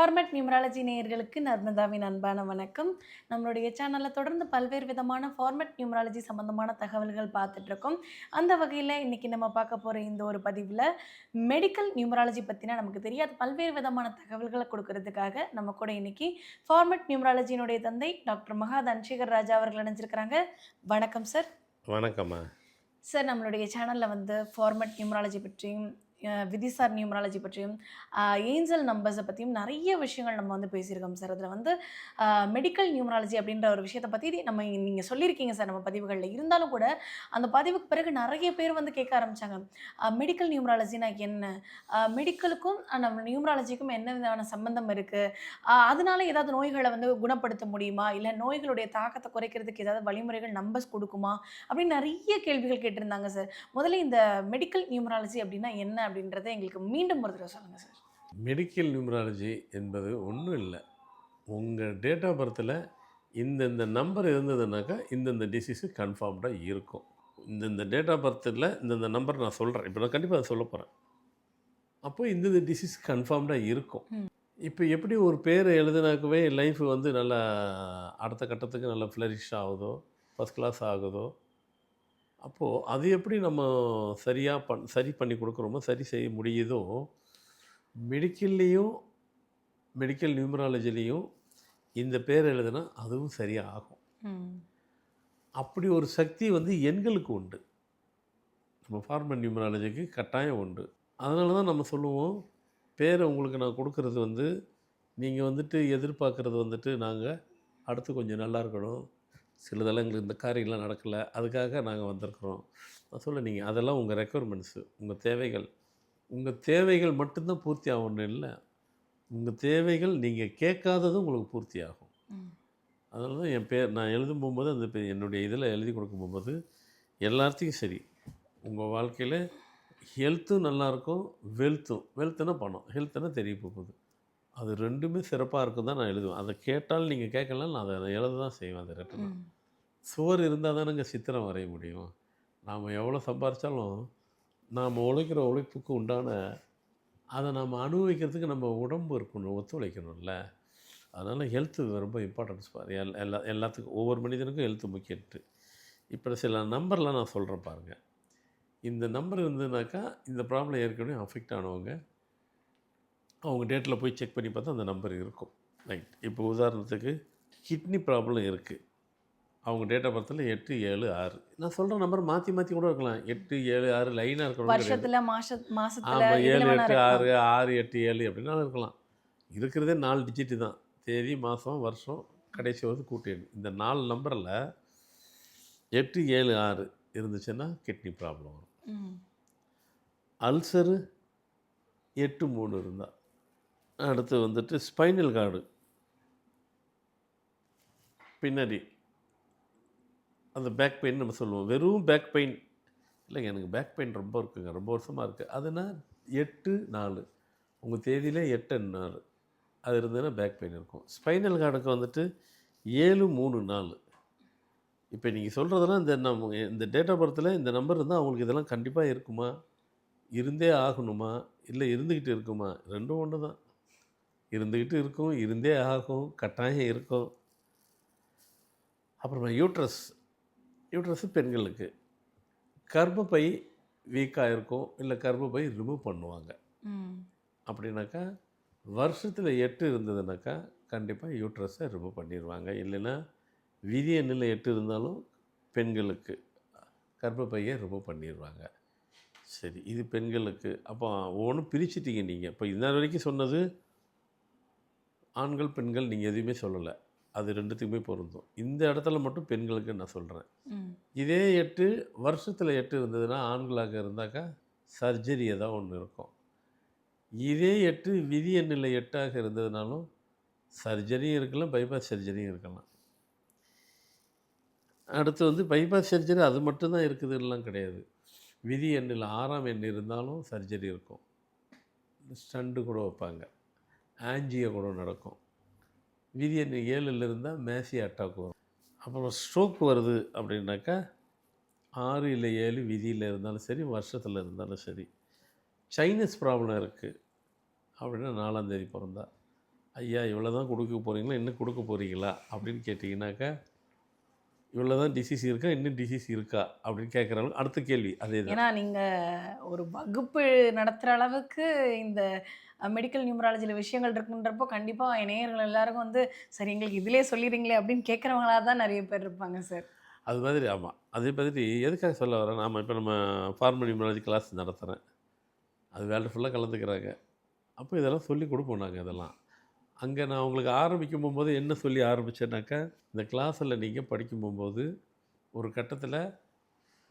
Format numerology நேயர்களுக்கு நர்மதாவின் அன்பான வணக்கம். நம்மளுடைய சேனல்ல தொடர்ந்து பல்வேறு விதமான ஃபார்மேட் நியூமராலஜி சம்மந்தமான தகவல்கள் பார்த்துட்ருக்கோம். அந்த வகையில இன்னைக்கு நம்ம பார்க்க போற இந்த ஒரு பதிவுல, மெடிக்கல் நியூமராலஜி பத்தின நமக்கு தெரியாத பல்வேறு விதமான தகவல்கள குடுக்குறதுக்காக, நம்ம கூட இன்னைக்கு ஃபார்மேட் நியூமராலஜியினுடைய தந்தை டாக்டர் மகா தனசேகர் ராஜா அவர்கள் இணைஞ்சிருக்கிறாங்க. வணக்கம் சார். வணக்கம்மா. சார், நம்மளுடைய சேனல்ல வந்து ஃபார்மேட் நியூமராலஜி பற்றியும், விதிசார் நியூமராலஜி பற்றியும், ஏஞ்சல் நம்பர்ஸ பத்தியும் நெறைய விஷயங்கள் நம்ம வந்து பேசியிருக்கோம் சார். அதில வந்து அ மெடிக்கல் நியூமராலஜி அப்படின்ற ஒரு விஷயத்த பத்தி நீங்க சொல்லியிருக்கீங்க சார் நம்ம பதிவுகள்ல. இருந்தாலும் கூட, அந்த பதிவுக்கு பிறகு நெறைய பேர் வந்து கேட்க ஆரம்பிச்சாங்க. மெடிக்கல் நியூமராலஜினா என்ன? மெடிக்கலுக்கும் நம்ம நியூமராலஜிக்கும் என்ன விதமான சம்பந்தம் இருக்கு? அதனால ஏதாவது நோய்கள வந்து குணப்படுத்த முடியுமா? இல்ல நோய்களுடைய தாக்கத்த குறைக்கிறதுக்கு ஏதாவது வழிமுறைகள் நம்பர்ஸ் குடுக்குமா? அப்படின்னு நெறைய கேள்விகள் கேட்டிருந்தாங்க சார். முதல்ல இந்த மெடிக்கல் நியூமராலஜி அப்படின்னா என்ன அப்படின்றத எங்களுக்கு மீண்டும் ஒரு தடவ சொல்லுங்க சார். மெடிக்கல் நியூமராலஜி என்பது ஒண்ணும் இல்ல. உங்க டேட் ஆஃப் பர்த்ல இந்தந்த நம்பர் இருந்ததுனாக்கா, இந்தந்த டிசீஸு கன்ஃபார்ம்டா இருக்கும். இந்தந்த டேட் ஆஃப் பர்த்ல இந்தந்த நம்பர் நான் சொல்றேன். இப்ப நான் கண்டிப்பா அத சொல்லப்போறேன். அப்போ இந்தந்த டிசீஸ் கன்ஃபார்ம்டா இருக்கும். ம். இப்ப எப்படி ஒரு பேர எழுதுனாக்கவே லைஃப் வந்து நல்லா அடுத்த கட்டத்துக்கு நல்லா ஃப்ளரிஷ் ஆகுதோ, ஃபர்ஸ்ட் கிளாஸ் ஆகுதோ, அப்போ அது எப்படி நம்ம சரி பண்ணி குடுக்குறோமோ, சரி செய்ய முடியுதோ, மெடிக்கல்லையும் மெடிக்கல் நியூமராலஜிலையும் இந்த பேர் எழுதுனா அதுவும் சரியா ஆகும். ம். அப்படி ஒரு சக்தி வந்து எண்களுக்கு உண்டு. நம்ம ஃபார்மல் நியூமராலஜிக்கு கட்டாயம் உண்டு. அதனால தான் நம்ம சொல்லுவோம், பேர உங்களுக்கு நான் குடுக்குறது வந்து, நீங்க வந்துட்டு எதிர்பார்க்குறது வந்துட்டு, நாங்க அடுத்து கொஞ்சம் நல்லா இருக்கணும். சிலதெல்லாம் எங்களுக்கு இந்த காரியம்லாம் நடக்கல. அதுக்காக நாங்க வந்திருக்கிறோம். நான் சொல்ல நீங்க அதெல்லாம் உங்க ரெக்யர்மெண்ட்ஸு, உங்க தேவைகள். உங்க தேவைகள் மட்டும் தான் பூர்த்தி ஆகணும்னு இல்ல. உங்க தேவைகள் நீங்க கேட்காததும் உங்களுக்கு பூர்த்தி ஆகும். ம். அதனால தான் என் பேர் நான் எழுதும் போகும்போது அந்த என்னுடைய இதில் எழுதி கொடுக்கும் போகும்போது எல்லாத்துக்கும் சரி, உங்கள் வாழ்க்கையில் ஹெல்த்தும் நல்லாயிருக்கும், வெல்த்துனா பணம், ஹெல்த்துனா தெரிய போகுது. அது ரெண்டுமே சிறப்பாக இருக்கும் தான் நான் எழுதுவேன். அதை கேட்டாலும் நீங்கள் கேட்கலாம், நான் அதை எழுத தான் செய்வேன். அதை ரிட்டனாக ம். சுவர் இருந்தால் தானேங்க சித்திரம் வரைய முடியும். நாம் எவ்வளோ சம்பாரித்தாலும் நாம் உழைக்கிற உழைப்புக்கு உண்டான அதை நம்ம அனுபவிக்கிறதுக்கு நம்ம உடம்பு இருக்கணும், ஒத்துழைக்கணும்ல. அதனால் ஹெல்த்து ரொம்ப இம்பார்ட்டன்ஸ் பாரு. எல்லாத்துக்கும் ஒவ்வொரு மனிதனுக்கும் ஹெல்த்து முக்கியன்ட்டு. இப்போ சில நம்பர்லாம் நான் சொல்கிறேன் பாருங்கள். இந்த நம்பர் இருந்ததுனாக்கா இந்த ப்ராப்ளம் ஏற்கனவே அஃபெக்ட் ஆனவங்க அவங்க டேட்டில் போய் செக் பண்ணி பார்த்தா அந்த நம்பர் இருக்கும். ரைட். இப்போ உதாரணத்துக்கு கிட்னி ப்ராப்ளம் இருக்குது. அவங்க டேட் ஆஃப் பர்த்தில் 8, 7, 6. நான் சொல்கிற நம்பர் மாற்றி மாற்றி கூட இருக்கலாம். 8, 7, 6 லைனாக இருக்கணும் கிடையாது. வருஷத்துல, மாசத்துல ஆமாம், எதுல 7, வேணா 8, இருக்கலாம். 6, 6, 8, 7 அப்படின்னாலும் இருக்கலாம். இருக்கிறதே 4 டிஜிட்டு தான். தேதி, மாதம், வருஷம், கடைசி வந்து கூட்டு எண். இந்த 4 நம்பரில் 8, 7, 6 இருந்துச்சுன்னா கிட்னி ப்ராப்ளம் வரும். ம். அல்சரு 8, 3 இருந்தால். அடுத்து வந்துட்டு ஸ்பைனல் கார்டு பின்னாடி அந்த பேக் பெயின் நம்ம சொல்லுவோம். வெறும் பேக் பெயின் இல்லைங்க, எனக்கு பேக் பெயின் ரொம்ப இருக்குங்க, ரொம்ப வருஷமாக இருக்குது. அதுனா 8, 4 உங்கள் தேதியில் 8, 4 அது இருந்ததுன்னா பேக் பெயின் இருக்கும். ஸ்பைனல் கார்டுக்கு வந்துட்டு 7, 3, 4. இப்போ நீங்கள் சொல்கிறதெல்லாம் இந்த டேட் ஆஃப் பர்த்தில் இந்த நம்பர் இருந்தால் அவங்களுக்கு இதெல்லாம் கண்டிப்பாக இருக்குமா, இருந்தே ஆகணுமா, இல்லை இருந்துக்கிட்டு இருக்குமா? ரெண்டும் ஒன்று தான். இருந்துக்கிட்டு இருக்கும், இருந்தே ஆகும், கட்டாயம் இருக்கும். அப்புறமா யூட்ரஸ் பெண்களுக்கு கர்ப்பப்பை வீக்காக இருக்கும், இல்லை கர்ப்பப்பை ரிமூவ் பண்ணுவாங்க. ம். அப்படின்னாக்கா வருஷத்தில் 8 இருந்ததுனாக்கா கண்டிப்பாக யூட்ரஸை ரிமூவ் பண்ணிடுவாங்க. இல்லைன்னா விதி எண்ணில் 8 இருந்தாலும் பெண்களுக்கு கர்ப்பப்பையை ரிமூவ் பண்ணிடுவாங்க. சரி, இது பெண்களுக்கு. அப்போ ஒவ்வொன்றும் பிரிச்சுட்டீங்க நீங்கள். இப்போ இன்ன வரைக்கும் சொன்னது ஆண்கள் பெண்கள் நீங்கள் எதுவுமே சொல்லலை. அது ரெண்டுத்துக்குமே பொருந்தும். இந்த இடத்துல மட்டும் பெண்களுக்கு நான் சொல்கிறேன். ம். இதே 8 வருஷத்தில் 8 இருந்ததுன்னா ஆண்களாக இருந்தாக்கா சர்ஜரி ஏதாவது ஒன்று இருக்கும். இதே 8 விதி எண்ணில் 8ஆக இருந்ததுனாலும் சர்ஜரியும் இருக்கலாம், பைபாஸ் சர்ஜரியும் இருக்கலாம். அடுத்து வந்து பைபாஸ் சர்ஜரி அது மட்டும்தான் இருக்குதுலாம் கிடையாது. விதி எண்ணில் 6ஆம் எண் இருந்தாலும் சர்ஜரி இருக்கும். ஸ்டண்டு கூட வைப்பாங்க, ஆஞ்சியோ கூட நடக்கும். விதி எண் 7ல் இருந்தால் மேசி அட்டாக் வரும். அப்புறம் ஸ்ட்ரோக் வருது அப்படின்னாக்கா 6 இல்லை 7 விதியில் இருந்தாலும் சரி, வருஷத்தில் இருந்தாலும் சரி. சைனஸ் ப்ராப்ளம் இருக்குது அப்படின்னா 4ஆம் தேதி பிறந்தா. ஐயா இவ்வளோ தான் கொடுக்க போகிறீங்களா, இன்னும் கொடுக்க போகிறீங்களா அப்படின்னு கேட்டிங்கனாக்கா, இவ்வளோ தான் டிசீஸ் இருக்கா, இன்னும் டிசீஸ் இருக்கா அப்படின்னு கேட்குற அளவுக்கு அடுத்த கேள்வி அதே தான். ஏன்னா நீங்க ஒரு வகுப்பு நடத்துற அளவுக்கு இந்த மெடிக்கல் நியூமராலஜில விஷயங்கள் இருக்குன்றப்போ, கண்டிப்பா என் நேயர்கள் எல்லாருக்கும் வந்து, சரி எங்களுக்கு இதிலேயே சொல்லிறீங்களே அப்படின்னு கேட்குறவங்களா தான் நெறைய பேர் இருப்பாங்க சார். அது மாதிரி ஆமாம். அதே மாதிரி எதுக்காக சொல்ல வரேன், இப்போ நம்ம ஃபார்மல் நியூமராலஜி கிளாஸ் நடத்துகிறேன். அது வேர்ல்டு ஃபுல்லாக கலந்துக்கிறாங்க. அப்போ இதெல்லாம் சொல்லிக் கொடுப்போம் நாங்கள் இதெல்லாம். அங்கே நான் உங்களுக்கு ஆரம்பிக்கும் போகும்போது என்ன சொல்லி ஆரம்பித்தேன்னாக்கா, இந்த கிளாஸில் நீங்கள் படிக்கும் போகும்போது ஒரு கட்டத்தில்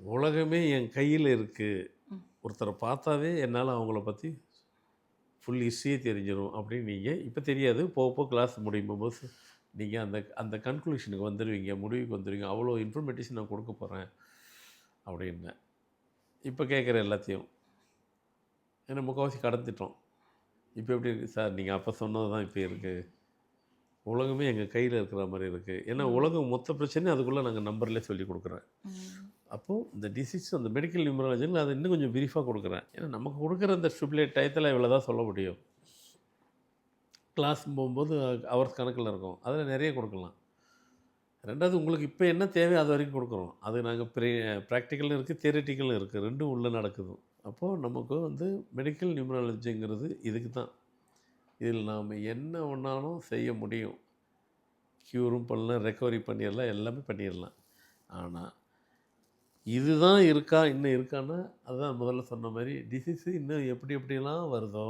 உலகமே என் கையில் இருக்குது. ம். ஒருத்தரை பார்த்தாவே என்னால் அவங்கள பற்றி ஃபுல் ஹிஸ்ட்ரியே தெரிஞ்சிடும் அப்படின்னு நீங்கள் இப்போ தெரியாது, போக போக கிளாஸ் முடியும் போகும்போது நீங்கள் அந்த அந்த கன்க்ளூஷனுக்கு வந்துடுவீங்க, முடிவுக்கு வந்துடுவீங்க. அவ்வளோ இன்ஃபர்மேட்டிவ்ஸ் நான் கொடுக்க போகிறேன் அப்படின்னேன். இப்போ கேட்குற எல்லாத்தையும் ஏன்னா முக்கால்வாசி கடந்துட்டோம். இப்போ எப்படி இருக்குது சார், நீங்கள் அப்போ சொன்னது தான் இப்போ இருக்குது. உலகமே எங்கள் கையில் இருக்கிற மாதிரி இருக்குது. ஏன்னா ம். உலகம் மொத்த பிரச்சனையும் அதுக்குள்ளே நாங்கள் நம்பர்லேயே சொல்லி கொடுக்குறேன். ம். அப்போது இந்த டிசீஸ் அந்த மெடிக்கல் நியூமராலஜியில் அதை இன்னும் கொஞ்சம் பிரீஃபாக கொடுக்குறேன். ஏன்னா நமக்கு கொடுக்குற அந்த ஸ்டிபுலேட் டயத்தில் இவ்வளோ தான் சொல்ல முடியும். கிளாஸ் போகும்போது ஹவர்ஸ் கணக்கில் இருக்கும், அதில் நிறைய கொடுக்கலாம். ரெண்டாவது உங்களுக்கு இப்போ என்ன தேவை அது வரைக்கும் கொடுக்குறோம். அது நாங்கள் ப்ராக்டிக்கலும் இருக்குது, தியரிட்டிக்கலும் இருக்குது, ரெண்டும் உள்ளே நடக்குது. அப்போது நமக்கு வந்து மெடிக்கல் நியூமராலஜிங்கிறது இதுக்கு தான். இதில் நாம் என்ன ஒன்றாலும் செய்ய முடியும். க்யூரும் பண்ணலாம், ரெக்கவரி பண்ணிடலாம், எல்லாமே பண்ணிடலாம். ஆனால் இதுதான் இருக்கா, இன்னும் இருக்கான்னா அதுதான் முதல்ல சொன்ன மாதிரி டிசீஸு இன்னும் எப்படி எப்படிலாம் வருதோ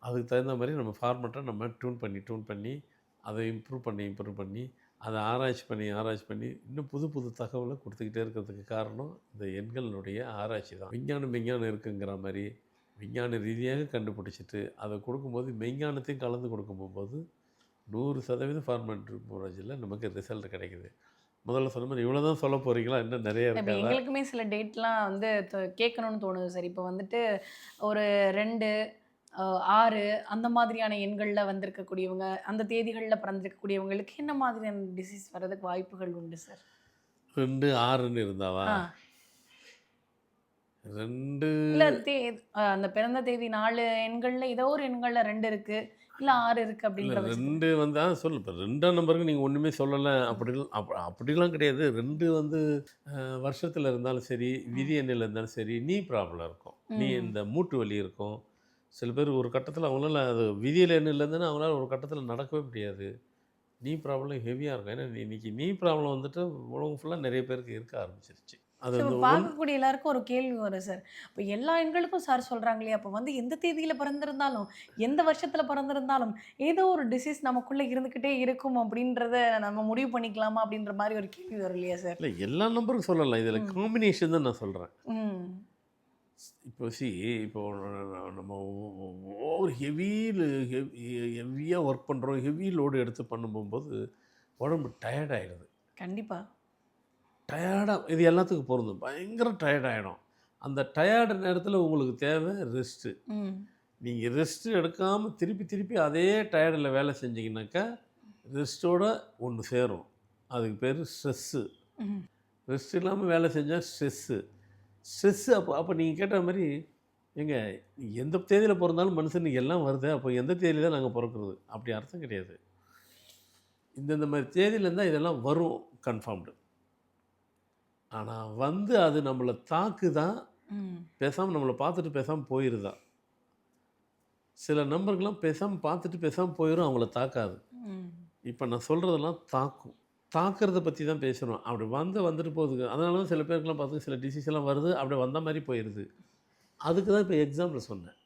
அதுக்கு தகுந்த மாதிரி நம்ம ஃபார்மெட்டை நம்ம டியூன் பண்ணி அதை இம்ப்ரூவ் பண்ணி அதை ஆராய்ச்சி பண்ணி இன்னும் புது புது தகவலை கொடுத்துக்கிட்டே இருக்கிறதுக்கு காரணம் இந்த எண்களினுடைய ஆராய்ச்சி தான். விஞ்ஞானம் இருக்குங்கிற மாதிரி விஞ்ஞான ரீதியாக கண்டுபிடிச்சிட்டு அதை கொடுக்கும்போது மெய்ஞானத்தையும் கலந்து கொடுக்கும்போது 100% ஃபார்மட் நியூமராலஜியில் நமக்கு ரிசல்ட் கிடைக்குது. முதல்ல சொன்ன மாதிரி இவ்வளோ தான் சொல்ல போகிறீங்களா, இன்னும் நிறைய இப்போ இருக்காதா? எங்களுக்குமே சில டேட்லாம் வந்து கேட்கணும்னு தோணுது சார். இப்போ வந்துட்டு ஒரு 2, 6 அந்த மாதிரியான எண்கள்ல வந்திருக்கக்கூடியவங்க, அந்த தேதிகள்ல பிறந்திருக்கக்கூடியவங்களுக்கு என்ன மாதிரியான டிசீஸ் வர்றதுக்கு வாய்ப்புகள் உண்டு சார்? 2, 6ன்னு இருந்தாவா? ஆ. 2 இல்ல அந்த பிறந்த தேதி 4 எண்கள்ல ஏதோ ஒரு எண்கள்ல 2 இருக்கு. இல்ல 6 இருக்கு இல்ல அப்படின்ற பட்சத்துல. 2 வந்து சொல்லு இப்போ 2ஆம் நம்பருக்கு நீங்கள் ஒன்றுமே சொல்லலை அப்படிலாம் கிடையாது. 2 வந்து வருஷத்தில் இருந்தாலும் சரி, ம். விதி எண்ணில் இருந்தாலும் சரி, நீ ப்ராப்ளம் இருக்கும். ம். இந்த மூட்டு வலி இருக்கும். சில பேர் ஒரு கட்டத்தில் அவங்களால அது விதியில் எண்ணில் இருந்துன்னா அவங்களால ஒரு கட்டத்தில் நடக்கவே முடியாது. நீ ப்ராப்ளம் ஹெவியாக இருக்கும். ஏன்னா இன்னைக்கு நீ ப்ராப்ளம் வந்துட்டு உலகம் ஃபுல்லாக நிறைய பேருக்கு இருக்க ஆரம்பிச்சிருச்சு. அது சார் அந்த இப்ப பார்க்கக்கூடிய எல்லாருக்கும் ஒரு கேள்வி வரும் சார். இப்ப எல்லா எண்களுக்கும் சார் சொல்றாங்களே, அப்ப வந்து எந்த தேதியில பிறந்திருந்தாலும், எந்த வருஷத்துல பிறந்திருந்தாலும், ஏதோ ஒரு டிசீஸ் நமக்குள்ள இருந்துகிட்டே இருக்கும் அப்படின்றத நம்ம முடிவு பண்ணிக்கலாமா? அப்படின்ற மாரி ஒரு கேள்வி வரும் இல்லையா சார்? இல்லை எல்லா நம்பரும் சொல்லலாம். இதில் ம். காம்பினேஷன் தான் நான் சொல்கிறேன். ம். இப்போ இப்போ நம்ம ஓவர் ஹெவியாக ஒர்க் பண்ணுறோம், ஹெவி லோடு எடுத்து பண்ணும்போது உடம்பு டயர்ட் ஆகிடுது. கண்டிப்பா. டயர்டாக இது எல்லாத்துக்கும் பொருந்தும். பயங்கர டயர்ட் ஆகிடும். அந்த டயர்டு நேரத்தில் உங்களுக்கு தேவை ரெஸ்ட்டு. ம். நீங்கள் ரெஸ்ட்டு எடுக்காமல் திருப்பி திருப்பி அதே டயர்டில் வேலை செஞ்சீங்கன்னாக்கா ரெஸ்ட்டோட ஒன்று சேரும். அதுக்கு பேர் ஸ்ட்ரெஸ்ஸு. ம். ரெஸ்ட் இல்லாமல் வேலை செஞ்சால் ஸ்ட்ரெஸ்ஸு அப்போ நீங்கள் கேட்ட மாதிரி ஏங்க எந்த தேதியில் பிறந்தாலும் மனுஷனுக்கு எல்லாம் வருது, அப்போ எந்த தேதியில் தான் நாங்கள் பிறக்கிறது அப்படி அர்த்தம் கிடையாது. இந்த மாதிரி தேதியில் இருந்தால் இதெல்லாம் வரும் கன்ஃபார்ம்டு. ஆனால் வந்து அது நம்மளை தாக்குதான், ம். பேசாமல் நம்மளை பார்த்துட்டு பேசாமல் போயிடுதான். சில நம்பருக்கெல்லாம் பேசாமல் பார்த்துட்டு பேசாமல் போயிடும், அவங்கள தாக்காது. ம். இப்போ நான் சொல்கிறதெல்லாம் தாக்கும். தாக்குறத பற்றி தான் பேசுகிறோம். அப்படி வந்துட்டு போகுதுங்க. அதனால தான் சில பேருக்குலாம் பார்த்து சில டிசீஸ் எல்லாம் வருது, அப்படி வந்த மாதிரி போயிடுது. அதுக்கு தான் இப்போ எக்ஸாம்பிள் சொன்னேன்.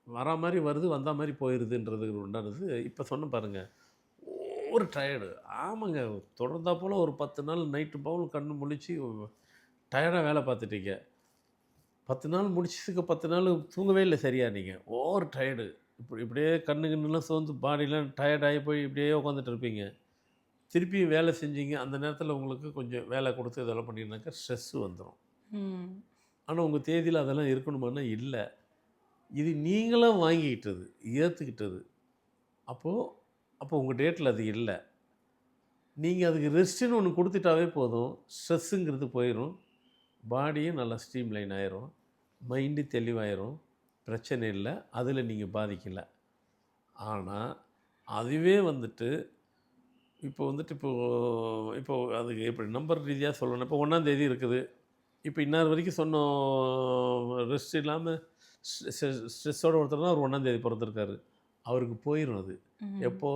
வரா மாதிரி வருது, வந்த மாதிரி போயிடுதுன்றதுக்கு உண்டானது இப்போ சொன்ன பாருங்கள். ஒரு டயர்டு ஆமாங்க, தொடர்ந்தா போல் ஒரு 10 நாள் நைட்டு பவுல் கண்ணு முழிச்சு டயர்டாக வேலை பார்த்துட்டீங்க. 10 நாள் முடிச்சதுக்கு 10 நாள் தூங்கவே இல்லை சரியா நீங்கள். Over tired. இப்படியே கண்ணு கண்ணுலாம் சோர்ந்து பாடிலாம் டயர்டாகி போய் இப்படியே உட்காந்துட்டு இருப்பீங்க. திருப்பி வேலை செஞ்சீங்க, அந்த நேரத்தில் உங்களுக்கு கொஞ்சம் வேலை கொடுத்து இதெல்லாம் பண்ணிங்கனாக்கா ஸ்ட்ரெஸ்ஸு வந்துடும். ம். ஆனால் உங்கள் தேதியில் அதெல்லாம் இருக்கணுமானா இல்லை. இது நீங்களாக வாங்கிக்கிட்டது, ஏற்றுக்கிட்டது. அப்போ உங்கள் டேட்டில் அது இல்லை. நீங்கள் அதுக்கு ரெஸ்ட்டுன்னு ஒன்று கொடுத்துட்டாவே போதும், ஸ்ட்ரெஸ்ஸுங்கிறது போயிடும். பாடியும் நல்லா ஸ்ட்ரீம்லைன் ஆயிரும், மைண்டு தெளிவாயிரும், பிரச்சனை இல்லை, அதில் நீங்கள் பாதிக்கலை. ஆனால் அதுவே வந்துட்டு இப்போ வந்துட்டு இப்போ அதுக்கு எப்படி நம்பர் ரீதியாக சொல்லணும். இப்போ 1ஆம் தேதி இருக்குது. இப்போ இன்னார் வரைக்கும் சொன்னோம் ரெஸ்ட் இல்லாமல் ஸ்ட்ரெஸ்ஸோட ஒருத்தர் தான் அவர் 1ஆம் தேதி பிறந்திருக்காரு. அவருக்கு போயிடும் அது. எப்போ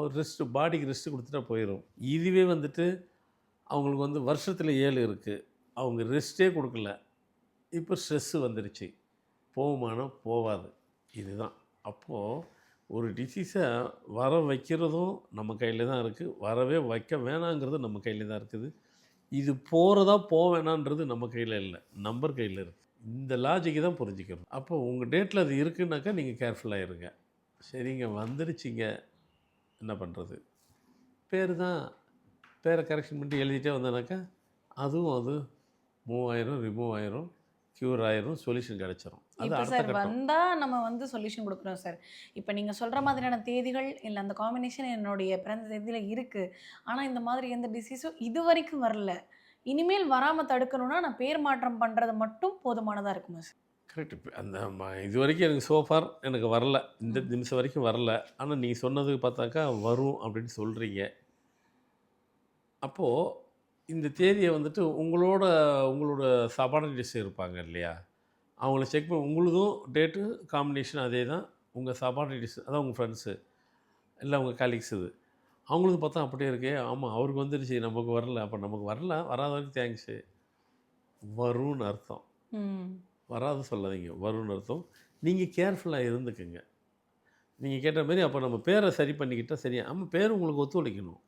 பாடிக்கு ரெஸ்ட் கொடுத்துட்டா போயிடும். இதுவே வந்துட்டு அவங்களுக்கு வந்து வருஷத்தில் 7 இருக்குது. அவங்க ரெஸ்ட்டே கொடுக்கல. இப்போ ஸ்ட்ரெஸ்ஸு வந்துருச்சு. போகுமானா போகாது. இதுதான். அப்போது ஒரு டிசீஸை வர வைக்கிறதும் நம்ம கையில் தான் இருக்குது. வரவே வைக்க வேணாங்கிறது நம்ம கையில் தான் இருக்குது. இது போகிறதா வேணான்றது நம்ம கையில் இல்லை, நம்பர் கையில் இருக்குது. இந்த லாஜிக்கு தான் புரிஞ்சுக்கணும். அப்போ உங்கள் டேட்டில் அது இருக்குன்னாக்கா நீங்கள் கேர்ஃபுல்லாக இருங்க. சரிங்க வந்துடுச்சிங்க, என்ன பண்ணுறது? பேரை கரெக்ஷன் பண்ணிட்டு எழுதிட்டே வந்தேனாக்கா அதுவும் அது மூவ் ஆயிரும், ரிமூவ் ஆயிரும், க்யூர் ஆயிரும், சொல்யூஷன் கிடச்சிரும். அது இப்போ அடுத்த சார் கட்டம். வந்தால் நம்ம வந்து சொல்யூஷன் கொடுக்குறோம் சார். இப்போ நீங்கள் சொல்கிற மாதிரியான தேதிகள் இல்லை அந்த காம்பினேஷன் என்னுடைய பிறந்த தேதியில் இருக்குது. ஆனால் இந்த மாதிரி எந்த டிசீஸும் இது வரைக்கும் வரல. இனிமேல் வராமல் தடுக்கணும்னா நான் பேர் மாற்றம் பண்ணுறது மட்டும் போதுமானதாக இருக்குமா சார்? கரெக்ட். அந்த இது வரைக்கும் எனக்கு சோஃபார் எனக்கு வரல. இந்த நிமிஷம் வரைக்கும் வரல. ஆனால் நீங்கள் சொன்னது பார்த்தாக்கா வரும் அப்படின்னு சொல்கிறீங்க. அப்போது இந்த தேதியை வந்துட்டு உங்களோட சபார்டினேட்ஸ் இருப்பாங்க இல்லையா, அவங்கள செக் பண்ணி உங்களுதும் டேட்டு காம்பினேஷன் அதே தான். உங்கள் சபார்டினேட்ஸ் அதான் உங்கள் ஃப்ரெண்ட்ஸு இல்லை உங்கள் கலீக்ஸ் இது அவங்களுக்கு பார்த்தா அப்படியே இருக்கே, ஆமாம் அவருக்கு வந்துருச்சு நமக்கு வரல. அப்போ நமக்கு வரல, வராத வரைக்கும் தேங்க்ஸு. வரும்னு அர்த்தம். வராது சொல்லாதீங்க, வரும்னு அர்த்தம். நீங்கள் கேர்ஃபுல்லாக இருந்துக்குங்க. நீங்கள் கேட்ட மாரி அப்போ நம்ம பேரை சரி பண்ணிக்கிட்டால் சரியா. ஆமாம், பேர் உங்களுக்கு ஒத்துழைக்கணும்.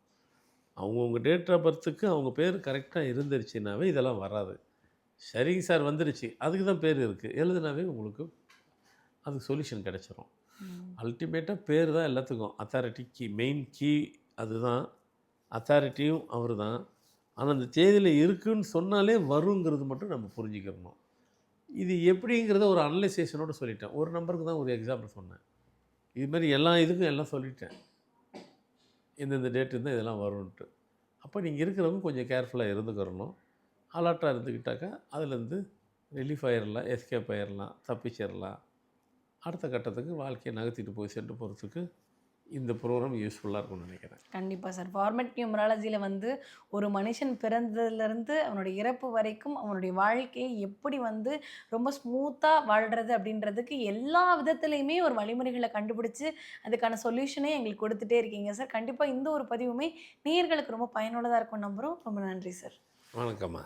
அவங்கவுங்க டேட் ஆஃப் பர்த்துக்கு அவங்க பேர் கரெக்டாக இருந்துருச்சுனாவே இதெல்லாம் வராது. சரிங்க சார் வந்துருச்சு, அதுக்கு தான் பேர் இருக்குது எழுதுனாவே உங்களுக்கு அதுக்கு சொல்யூஷன் கிடச்சிரும். அல்டிமேட்டாக பேர் தான் எல்லாத்துக்கும் அத்தாரிட்டி கீ, மெயின் கீ அதுதான். அத்தாரிட்டியும் அவர் தான். ஆனால் அந்த தேதியில் இருக்குன்னு சொன்னாலே வருங்கிறது மட்டும் நம்ம புரிஞ்சுக்கிறணும். இது எப்படிங்கிறத ஒரு அனலைசேஷனோடு சொல்லிட்டேன். ஒரு நம்பருக்கு தான் ஒரு எக்ஸாம்பிள் சொன்னேன். இதுமாரி எல்லா இதுக்கும் எல்லாம் சொல்லிட்டேன், இந்தந்த டேட் இருந்தால் இதெல்லாம் வரும்ன்ட்டு. அப்போ நீங்கள் இருக்கிறவங்க கொஞ்சம் கேர்ஃபுல்லாக இருந்துக்கிறணும். அலர்ட்டாக இருந்துக்கிட்டாக்கா அதுலேருந்து ரிலீஃப் ஆயிடலாம், எஸ்கேப் ஆயிடலாம், தப்பிச்சிடலாம். அடுத்த கட்டத்துக்கு வாழ்க்கையை நகர்த்திட்டு போய் சென்று போகிறதுக்கு இந்த ப்ரோக்ராம் யூஸ்ஃபுல்லாக இருக்கும்னு நினைக்கிறேன். கண்டிப்பாக சார். ஃபார்மட் நியூமராலஜியில் வந்து ஒரு மனுஷன் பிறந்ததுலேருந்து அவனுடைய இறப்பு வரைக்கும் அவனுடைய வாழ்க்கையை எப்படி வந்து ரொம்ப ஸ்மூத்தாக வாழ்கிறது அப்படின்றதுக்கு எல்லா விதத்துலேயுமே ஒரு வழிமுறைகளை கண்டுபிடிச்சி அதுக்கான சொல்யூஷனே எங்களுக்கு கொடுத்துட்டே இருக்கீங்க சார். கண்டிப்பாக இந்த ஒரு பதிவுமே நேயர்களுக்கு ரொம்ப பயனுள்ளதாக இருக்கும் நம்புகிறோம். ரொம்ப நன்றி சார். வணக்கம்மா.